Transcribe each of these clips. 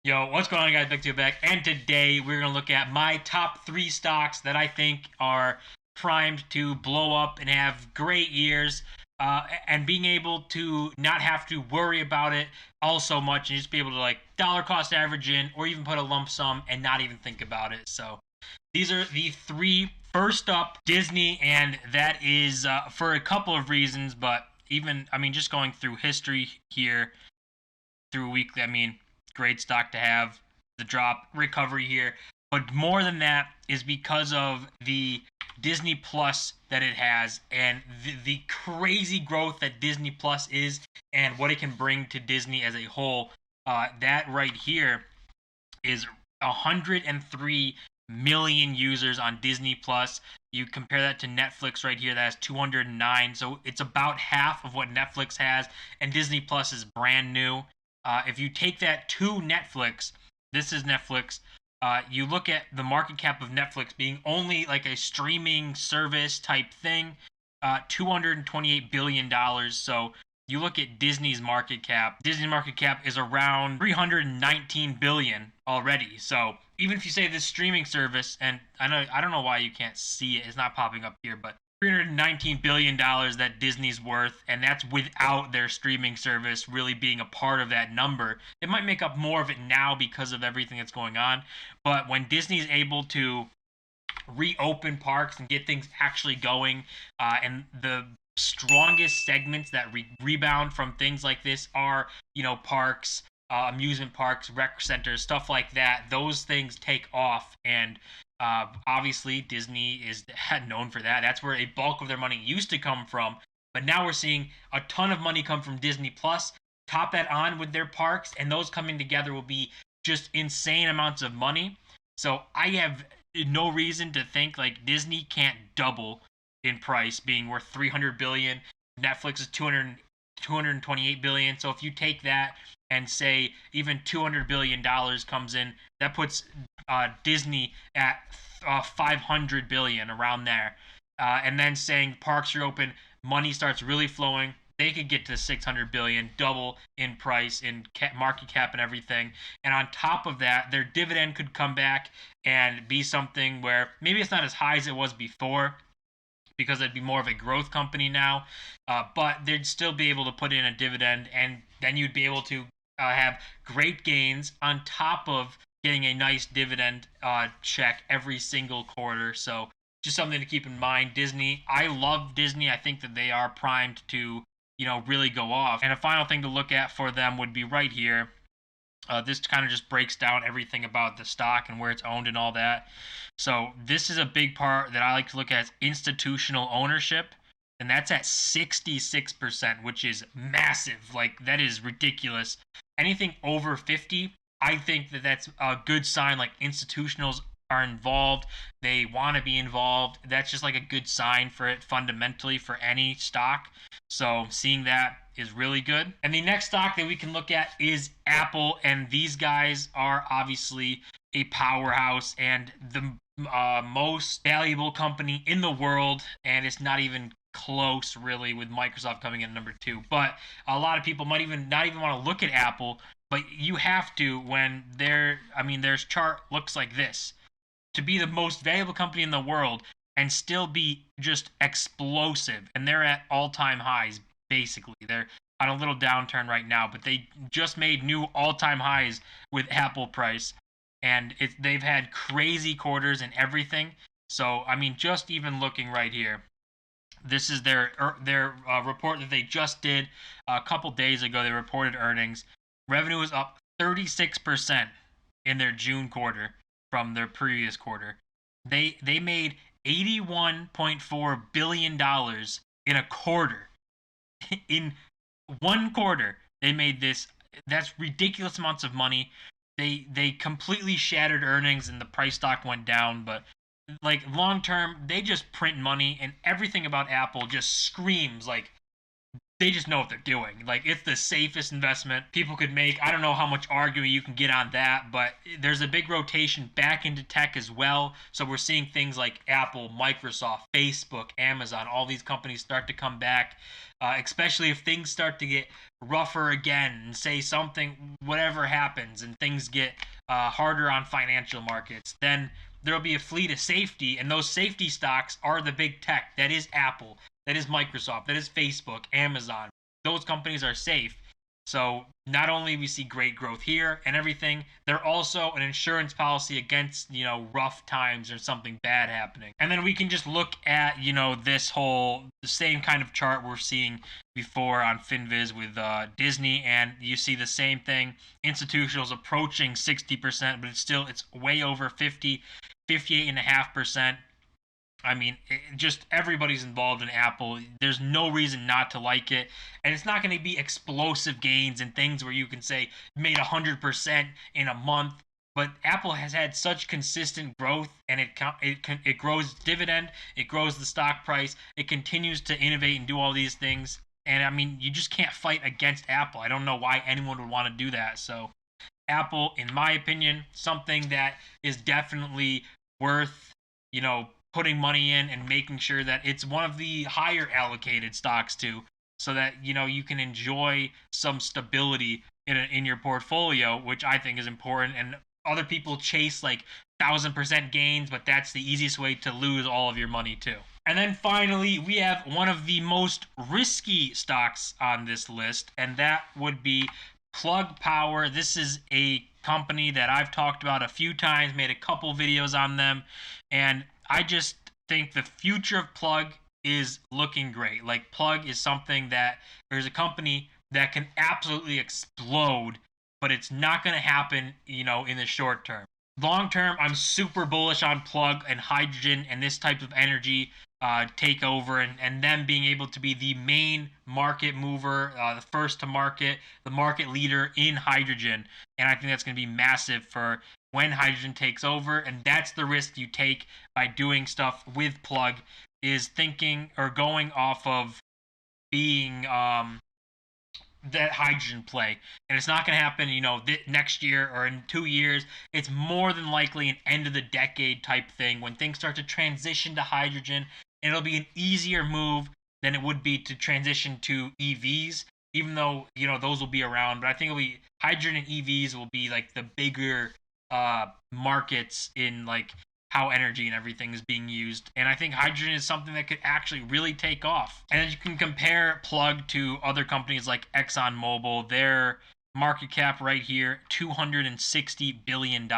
Yo, what's going on, guys? Bexio back, and today we're gonna look at my top three stocks that I think are primed to blow up and have great years, and being able to not have to worry about it all so much, and just be able to like dollar cost average in, or even put a lump sum and not even think about it. So these are the three. First up, Disney, and that is for a couple of reasons, but even just going through history here through weekly. Great stock to have. The drop recovery here, but more than that is because of the Disney Plus that it has and the crazy growth that Disney Plus is and what it can bring to Disney as a whole. That right here is 103 million users on Disney Plus. You compare that to Netflix right here, that has 209. So it's about half of what Netflix has, and Disney Plus is brand new. If you take that to Netflix, this is Netflix. You look at the market cap of Netflix being only like a streaming service type thing, $228 billion. So you look at Disney's market cap. Disney's market cap is around 319 billion already. So even if you say this streaming service, and I don't know why you can't see it, it's not popping up here, but $319 billion that Disney's worth, and that's without their streaming service really being a part of that number. It might make up more of it now because of everything that's going on, but when Disney's able to reopen parks and get things actually going, and the strongest segments that rebound from things like this are, parks, amusement parks, rec centers, stuff like that. Those things take off, and obviously Disney is known for that. That's where a bulk of their money used to come from. But now we're seeing a ton of money come from Disney Plus. Top that on with their parks, and those coming together will be just insane amounts of money. So I have no reason to think like Disney can't double in price, being worth 300 billion. Netflix is 228 billion. So if you take that and say even $200 billion comes in, that puts Disney at 500 billion, around there. And then saying parks are open, money starts really flowing. They could get to 600 billion, double in price, in market cap, and everything. And on top of that, their dividend could come back and be something where maybe it's not as high as it was before, because it'd be more of a growth company now, but they'd still be able to put in a dividend, and then you'd be able to have great gains on top of getting a nice dividend check every single quarter. So just something to keep in mind. Disney, I love Disney. I think that they are primed to, really go off. And a final thing to look at for them would be right here. This kind of just breaks down everything about the stock and where it's owned and all that. So this is a big part that I like to look at, is institutional ownership, and that's at 66%, which is massive. Like, that is ridiculous. Anything over 50, I think that that's a good sign. Like, institutionals are involved, they want to be involved. That's just like a good sign for it fundamentally for any stock. So seeing that is really good. And the next stock that we can look at is Apple, and these guys are obviously a powerhouse and the most valuable company in the world, and it's not even close really, with Microsoft coming in number two. But a lot of people might even not even want to look at Apple, but you have to when their chart looks like this. To be the most valuable company in the world and still be just explosive, and they're at all-time highs basically. They're on a little downturn right now, but they just made new all-time highs with Apple price, and they've had crazy quarters and everything. So just even looking right here, this is their report that they just did a couple days ago. They reported earnings. Revenue is up 36% in their June quarter from their previous quarter. They made $81.4 billion in a quarter. In one quarter, they made this. That's ridiculous amounts of money. They completely shattered earnings, and the price stock went down. But like, long term, they just print money, and everything about Apple just screams like they just know what they're doing. Like, it's the safest investment people could make. I don't know how much arguing you can get on that, but there's a big rotation back into tech as well. So we're seeing things like Apple, Microsoft, Facebook, Amazon, all these companies start to come back, especially if things start to get rougher again and say something, whatever happens, and things get harder on financial markets. Then there'll be a fleet of safety, and those safety stocks are the big tech. That is Apple, that is Microsoft, that is Facebook, Amazon. Those companies are safe. So not only we see great growth here and everything, they're also an insurance policy against, rough times or something bad happening. And then we can just look at, this whole the same kind of chart we're seeing before on FinViz with Disney, and you see the same thing. Institutionals approaching 60%, but it's way over 50, 58.5%. I mean, just everybody's involved in Apple. There's no reason not to like it, and it's not going to be explosive gains and things where you can say made 100% in a month. But Apple has had such consistent growth, and it grows dividend, it grows the stock price, it continues to innovate and do all these things. And I mean, you just can't fight against Apple. I don't know why anyone would want to do that. So Apple, in my opinion, something that is definitely worth, putting money in and making sure that it's one of the higher allocated stocks too, so that, you can enjoy some stability in your portfolio, which I think is important. And other people chase like 1,000% gains, but that's the easiest way to lose all of your money too. And then finally, we have one of the most risky stocks on this list, and that would be Plug Power. This is a company that I've talked about a few times, made a couple videos on them, and I just think the future of Plug is looking great. Like, Plug is something that there's a company that can absolutely explode, but it's not going to happen, in the short term. Long term, I'm super bullish on Plug and hydrogen and this type of energy takeover, and them being able to be the main market mover, the first to market, the market leader in hydrogen. And I think that's going to be massive for when hydrogen takes over. And that's the risk you take by doing stuff with Plug, is thinking or going off of being that hydrogen play. And it's not going to happen, next year or in 2 years. It's more than likely an end of the decade type thing when things start to transition to hydrogen. And it'll be an easier move than it would be to transition to EVs, even though, those will be around. But I think it'll be hydrogen and EVs will be like the bigger markets in like how energy and everything is being used. And I think hydrogen is something that could actually really take off. And then you can compare Plug to other companies like Exxon Mobil. Their market cap right here, $260 billion.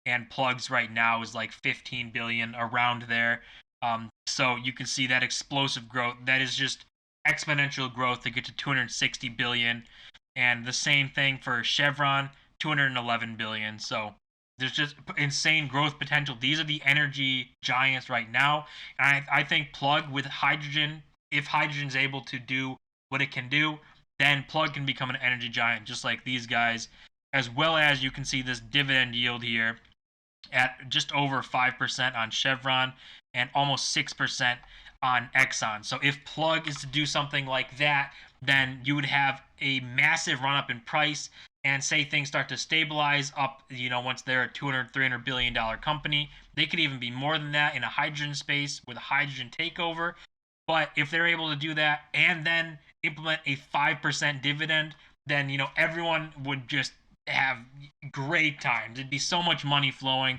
And Plug's right now is like 15 billion, around there. So you can see that explosive growth. That is just exponential growth to get to 260 billion. And the same thing for Chevron, 211 billion. So there's just insane growth potential. These are the energy giants right now. And I think Plug with hydrogen, if hydrogen's able to do what it can do, then Plug can become an energy giant just like these guys. As well as you can see this dividend yield here at just over 5% on Chevron and almost 6% on Exxon. So if Plug is to do something like that, then you would have a massive run up in price. And say things start to stabilize up, once they're a $200, $300 billion company, they could even be more than that in a hydrogen space with a hydrogen takeover. But if they're able to do that and then implement a 5% dividend, then, everyone would just have great times. It'd be so much money flowing.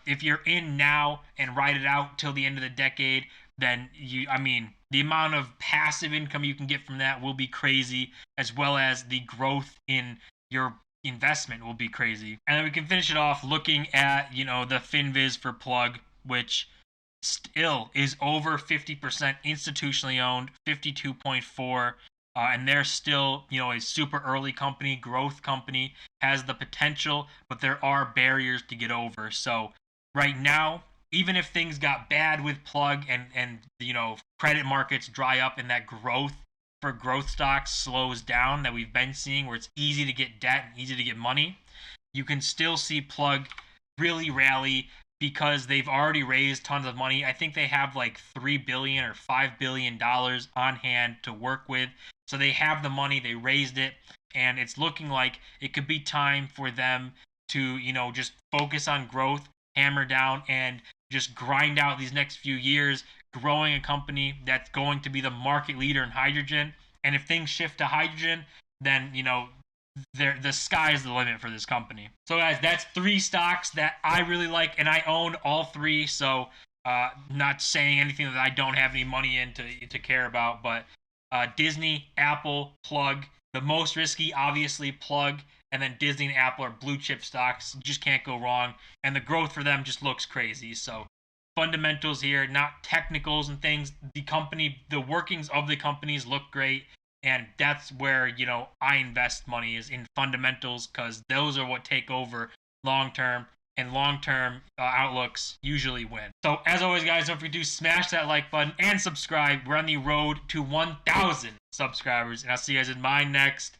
If you're in now and ride it out till the end of the decade, then the amount of passive income you can get from that will be crazy, as well as the growth in your investment will be crazy. And then we can finish it off looking at, the FinViz for Plug, which still is over 50% institutionally owned, 52.4, and they're still, a super early company, growth company, has the potential, but there are barriers to get over. So right now, even if things got bad with Plug and credit markets dry up and that growth for growth stocks slows down that we've been seeing, where it's easy to get debt and easy to get money, you can still see Plug really rally because they've already raised tons of money. I think they have like $3 billion or $5 billion on hand to work with. So they have the money, they raised it, and it's looking like it could be time for them to, just focus on growth, hammer down, and just grind out these next few years, growing a company that's going to be the market leader in hydrogen. And if things shift to hydrogen, then the sky is the limit for this company. So guys, that's three stocks that I really like, and I own all three. So not saying anything that I don't have any money in to care about, but Disney, Apple, Plug. The most risky, obviously, Plug, and then Disney and Apple are blue chip stocks. Just can't go wrong, and the growth for them just looks crazy. So fundamentals here, not technicals and things. The workings of the companies look great, and that's where I invest money is in fundamentals, because those are what take over long term, and long term outlooks usually win. So as always, guys, don't forget to smash that like button and subscribe. We're on the road to 1,000 subscribers, and I'll see you guys in my next